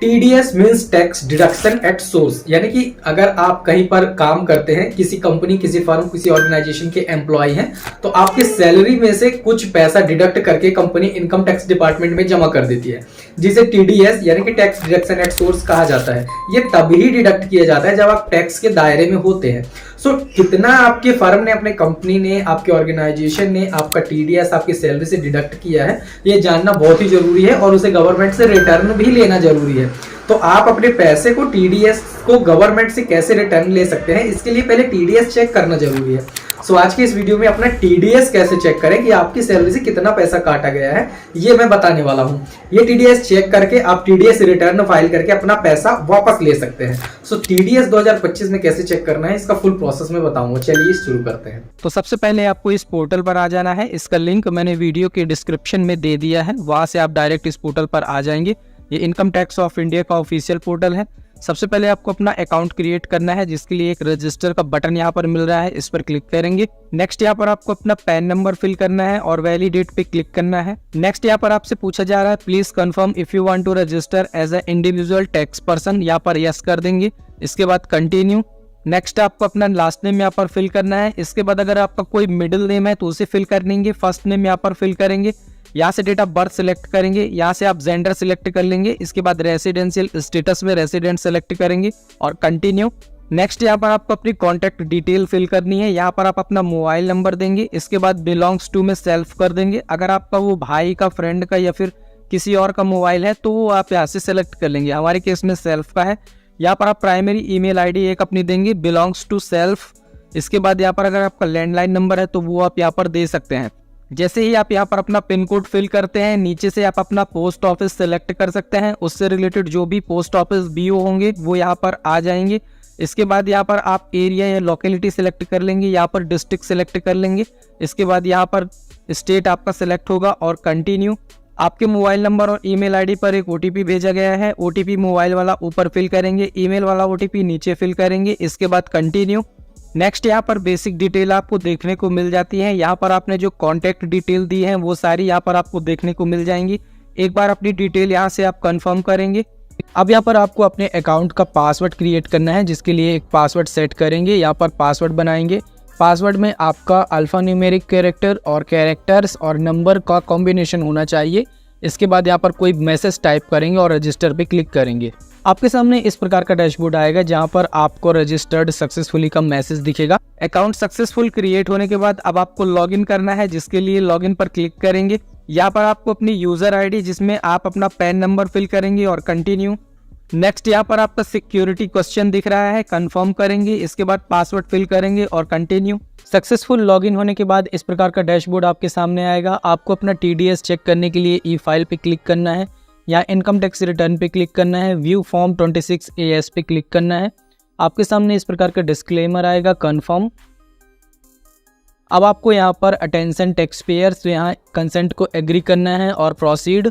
TDS means tax deduction at source, यानी कि अगर आप कहीं पर काम करते हैं, किसी कंपनी, किसी फर्म, किसी ऑर्गेनाइजेशन के एम्प्लॉय हैं, तो आपकी सैलरी में से कुछ पैसा डिडक्ट करके कंपनी इनकम टैक्स डिपार्टमेंट में जमा कर देती है, जिसे TDS यानी कि टैक्स डिडक्शन एट सोर्स कहा जाता है। ये तभी डिडक्ट किया जाता है जब आप टैक्स के दायरे में होते हैं। सो कितना आपके फर्म ने, अपने कंपनी ने, आपके ऑर्गेनाइजेशन ने आपका TDS आपकी सैलरी से डिडक्ट किया है, ये जानना बहुत ही जरूरी है और उसे गवर्नमेंट से रिटर्न भी लेना जरूरी है। तो आप अपने पैसे को, TDS को गवर्नमेंट से कैसे रिटर्न ले सकते हैं, इसके लिए पहले TDS चेक करना जरूरी है। सो आज की इस वीडियो में अपना TDS कैसे चेक करें कि आपकी सैलरी से कितना पैसा काटा गया है, ये मैं बताने वाला हूं। ये TDS चेक करके आप TDS रिटर्न फाइल करके अपना पैसा वापस ले सकते हैं। सो TDS 2025 में कैसे चेक करना है, इसका फुल प्रोसेस में बताऊंगा। चलिए शुरू करते हैं। तो सबसे पहले आपको इस पोर्टल पर आ जाना है। इसका लिंक मैंने वीडियो के डिस्क्रिप्शन में दे दिया है, वहां से आप डायरेक्ट इस पोर्टल पर आ जाएंगे। ये इनकम टैक्स ऑफ इंडिया का ऑफिशियल पोर्टल है। सबसे पहले आपको अपना अकाउंट क्रिएट करना है, जिसके लिए एक रजिस्टर का बटन यहाँ पर मिल रहा है, इस पर क्लिक करेंगे। नेक्स्ट यहाँ पर आपको अपना पैन नंबर फिल करना है और वैलिडेट पे क्लिक करना है। नेक्स्ट यहाँ पर आपसे पूछा जा रहा है please confirm if you want to register as a individual tax person, यहाँ पर यस कर देंगे। इसके बाद कंटिन्यू। नेक्स्ट आपको अपना लास्ट नेम यहाँ पर फिल करना है। इसके बाद अगर आपका कोई मिडिल नेम है तो उसे फिल कर लेंगे। फर्स्ट नेम यहाँ पर फिल करेंगे। यहाँ से डेट ऑफ बर्थ सिलेक्ट करेंगे। यहाँ से आप जेंडर सिलेक्ट कर लेंगे। इसके बाद रेसिडेंशियल स्टेटस में रेसिडेंट सेलेक्ट करेंगे और कंटिन्यू। नेक्स्ट यहाँ पर आपको अपनी कॉन्टैक्ट डिटेल फिल करनी है। यहाँ पर आप अपना मोबाइल नंबर देंगे। इसके बाद बिलोंग्स टू में सेल्फ कर देंगे। अगर आपका वो भाई का, फ्रेंड का या फिर किसी और का मोबाइल है तो वो आप यहाँ से सेलेक्ट कर लेंगे। हमारे केस में सेल्फ का है। यहाँ पर आप प्राइमरी ईमेल आईडी एक अपनी देंगे, बिलोंग्स टू सेल्फ। इसके बाद यहाँ पर अगर आपका लैंडलाइन नंबर है तो वो आप यहाँ पर दे सकते हैं। जैसे ही आप यहाँ पर अपना पिन कोड फिल करते हैं, नीचे से आप अपना पोस्ट ऑफिस सेलेक्ट कर सकते हैं। उससे रिलेटेड जो भी पोस्ट ऑफिस BO होंगे वो यहाँ पर आ जाएंगे। इसके बाद यहाँ पर आप एरिया या लोकेलिटी सेलेक्ट कर लेंगे। यहाँ पर डिस्ट्रिक्ट सेलेक्ट कर लेंगे। इसके बाद यहाँ पर स्टेट आपका सेलेक्ट होगा और कंटिन्यू। आपके मोबाइल नंबर और ईमेल आईडी पर एक OTP भेजा गया है। OTP मोबाइल वाला ऊपर फिल करेंगे, ईमेल वाला OTP नीचे फिल करेंगे। इसके बाद कंटिन्यू। नेक्स्ट यहाँ पर बेसिक डिटेल आपको देखने को मिल जाती है। यहाँ पर आपने जो कॉन्टैक्ट डिटेल दी है वो सारी यहाँ पर आपको देखने को मिल जाएंगी। एक बार अपनी डिटेल यहाँ से आप कंफर्म करेंगे। अब यहाँ पर आपको अपने अकाउंट का पासवर्ड क्रिएट करना है, जिसके लिए एक पासवर्ड सेट करेंगे। यहाँ पर पासवर्ड बनाएंगे। पासवर्ड में आपका अल्फा न्यूमेरिक कैरेक्टर और कैरेक्टर्स और नंबर का कॉम्बिनेशन होना चाहिए। इसके बाद यहाँ पर कोई मैसेज टाइप करेंगे और रजिस्टर पे क्लिक करेंगे। आपके सामने इस प्रकार का डैशबोर्ड आएगा, जहां पर आपको रजिस्टर्ड सक्सेसफुली का मैसेज दिखेगा। अकाउंट सक्सेसफुल क्रिएट होने के बाद अब आपको लॉगिन करना है, जिसके लिए लॉगिन पर क्लिक करेंगे। यहाँ पर आपको अपनी यूजर आईडी, जिसमें आप अपना पैन नंबर फिल करेंगे और कंटिन्यू। नेक्स्ट यहाँ पर आपका सिक्योरिटी क्वेश्चन दिख रहा है, कंफर्म करेंगे। इसके बाद पासवर्ड फिल करेंगे और कंटिन्यू। सक्सेसफुल लॉगिन होने के बाद इस प्रकार का डैशबोर्ड आपके सामने आएगा। आपको अपना TDS चेक करने के लिए E-फाइल पे क्लिक करना है, या इनकम टैक्स रिटर्न पे क्लिक करना है, व्यू फॉर्म 26 AS पे क्लिक करना है। आपके सामने इस प्रकार का डिस्क्लेमर आएगा, कंफर्म। अब आपको यहाँ पर अटेंशन टैक्स पेयर्स, यहाँ कंसेंट को एग्री करना है और प्रोसीड।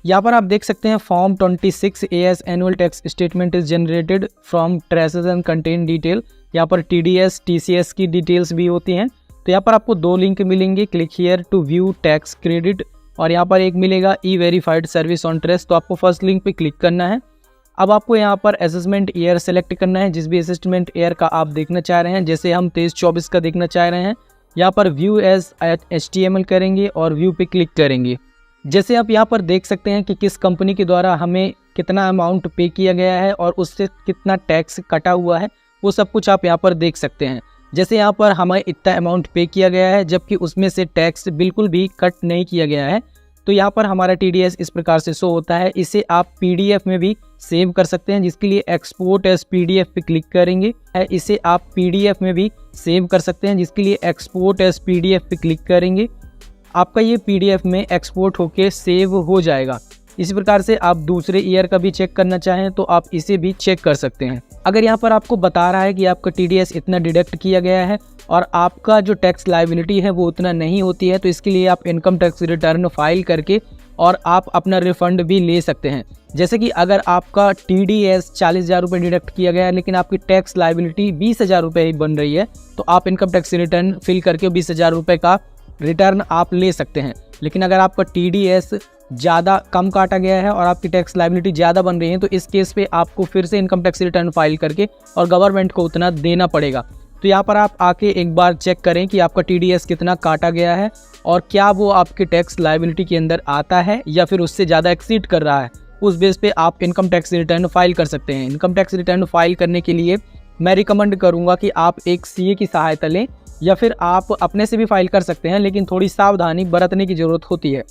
यहाँ पर आप देख सकते हैं form 26 AS annual tax statement is generated from traces and contain detail. यहाँ पर TDS TCS की डिटेल्स भी होती हैं। तो यहाँ पर आपको 2 लिंक मिलेंगे, click here to view tax credit, और यहाँ पर एक मिलेगा E-वेरीफाइड सर्विस ऑन ट्रेस। तो आपको फर्स्ट लिंक पे क्लिक करना है। अब आपको यहाँ पर असेसमेंट ईयर सेलेक्ट करना है, जिस भी असेसमेंट ईयर का आप देखना चाह रहे हैं। जैसे हम 23-24 का देखना चाह रहे हैं, यहाँ पर व्यू एज HTML करेंगे और व्यू पे क्लिक करेंगे। जैसे आप यहाँ पर देख सकते हैं कि किस कंपनी के द्वारा हमें कितना अमाउंट पे किया गया है और उससे कितना टैक्स कटा हुआ है, वो सब कुछ आप यहाँ पर देख सकते हैं। जैसे यहाँ पर हमें इतना अमाउंट पे किया गया है, जबकि उसमें से टैक्स बिल्कुल भी कट नहीं किया गया है। तो यहाँ पर हमारा TDS इस प्रकार से शो होता है। इसे आप PDF में भी सेव कर सकते हैं, जिसके लिए एक्सपोर्ट एज PDF पे क्लिक करेंगे। इसे आप PDF में भी सेव कर सकते हैं, जिसके लिए एक्सपोर्ट एज PDF पे क्लिक करेंगे। आपका ये PDF में एक्सपोर्ट होके सेव हो जाएगा। इसी प्रकार से आप दूसरे ईयर का भी चेक करना चाहें तो आप इसे भी चेक कर सकते हैं। अगर यहाँ पर आपको बता रहा है कि आपका TDS इतना डिडक्ट किया गया है और आपका जो टैक्स लायबिलिटी है वो उतना नहीं होती है, तो इसके लिए आप इनकम टैक्स रिटर्न फाइल करके और आप अपना रिफंड भी ले सकते हैं। जैसे कि अगर आपका TDS 40,000 रुपये डिडक्ट किया गया है, लेकिन आपकी टैक्स लायबिलिटी 20,000 रुपये ही बन रही है, तो आप इनकम टैक्स रिटर्न फिल करके 20,000 रुपये का रिटर्न आप ले सकते हैं। लेकिन अगर आपका TDS ज़्यादा कम काटा गया है और आपकी टैक्स लायबिलिटी ज़्यादा बन रही है तो इस केस पे आपको फिर से इनकम टैक्स रिटर्न फाइल करके और गवर्नमेंट को उतना देना पड़ेगा। तो यहाँ पर आप आके एक बार चेक करें कि आपका TDS कितना काटा गया है और क्या वो आपके टैक्स लायबिलिटी के अंदर आता है या फिर उससे ज़्यादा एक्सीड कर रहा है। उस बेस पे आप इनकम टैक्स रिटर्न फाइल कर सकते हैं। इनकम टैक्स रिटर्न फाइल करने के लिए मैं रिकमेंड करूँगा कि आप एक CA की सहायता लें या फिर आप अपने से भी फाइल कर सकते हैं, लेकिन थोड़ी सावधानी बरतने की ज़रूरत होती है।